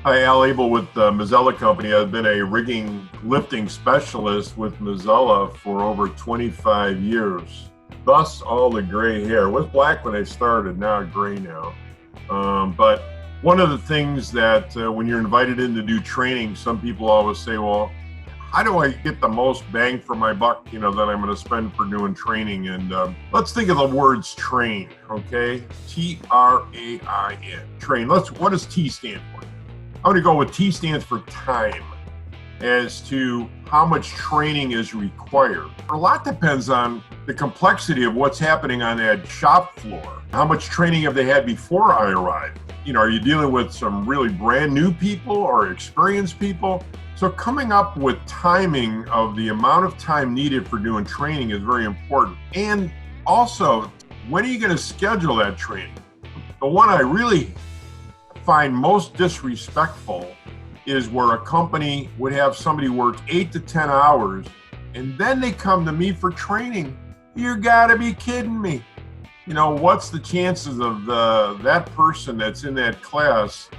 Hi, Abel with the Mazzella company. I've been a rigging lifting specialist with Mazzella for over 25 years. Thus all the gray hair. It was black when I started, now gray now. But one of the things that when you're invited in to do training, some people always say, well, how do I get the most bang for my buck, that I'm going to spend for doing training? And let's think of the words train, okay? T.R.A.I.N, train. What does T stand for? I'm going to go with T stands for time, as to how much training is required. A lot depends on the complexity of what's happening on that shop floor. How much training have they had before I arrived? Are you dealing with some really brand new people or experienced people? So coming up with timing of the amount of time needed for doing training is very important. And also, when are you going to schedule that training? The one I really find most disrespectful is where a company would have somebody work 8 to 10 hours and then they come to me for training. You gotta be kidding me. What's the chances of that person that's in that class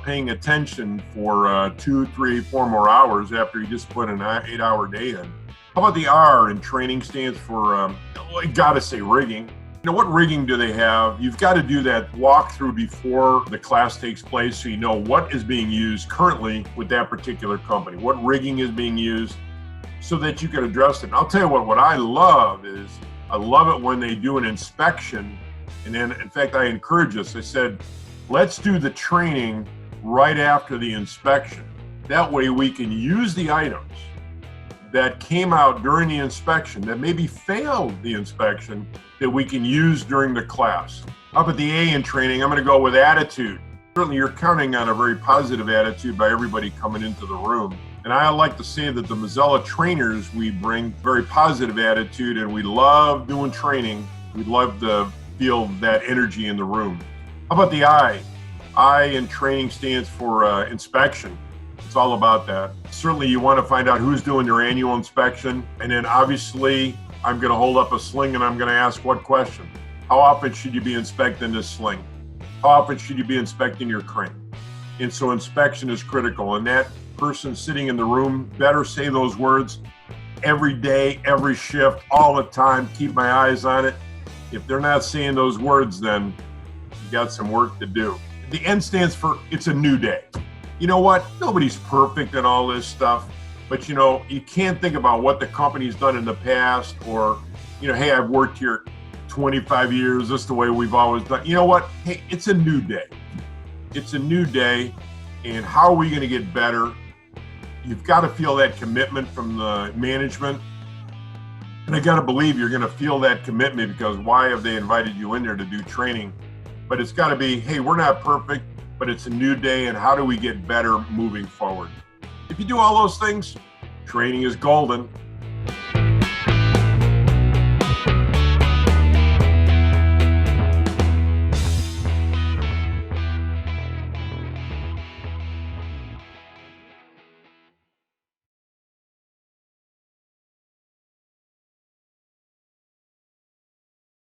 paying attention for 2, 3, 4 more hours after you just put an 8-hour day in? How about the R in training stands for, I gotta say rigging. What rigging do they have? You've got to do that walkthrough before the class takes place so you know what is being used currently with that particular company, what rigging is being used, so that you can address it. And I'll tell you what I love is, I love it when they do an inspection. And then, in fact, I encourage us. I said, let's do the training right after the inspection. That way we can use the items that came out during the inspection, that maybe failed the inspection, that we can use during the class. Up at the A in training, I'm going to go with attitude. Certainly you're counting on a very positive attitude by everybody coming into the room. And I like to say that the Mazzella trainers, we bring very positive attitude, and we love doing training. We love to feel that energy in the room. How about the I? I in training stands for inspection. It's all about that. Certainly you want to find out who's doing their annual inspection. And then obviously I'm going to hold up a sling and I'm going to ask what question? How often should you be inspecting this sling? How often should you be inspecting your crane? And so inspection is critical. And that person sitting in the room better say those words every day, every shift, all the time. Keep my eyes on it. If they're not saying those words, then you got some work to do. The N stands for it's a new day. You know what? Nobody's perfect in all this stuff, but you can't think about what the company's done in the past, or, hey, I've worked here 25 years. This is the way we've always done. You know what? Hey, it's a new day. It's a new day. And how are we going to get better? You've got to feel that commitment from the management. And I got to believe you're going to feel that commitment, because why have they invited you in there to do training? But it's got to be, hey, we're not perfect, but it's a new day, and how do we get better moving forward? If you do all those things, training is golden.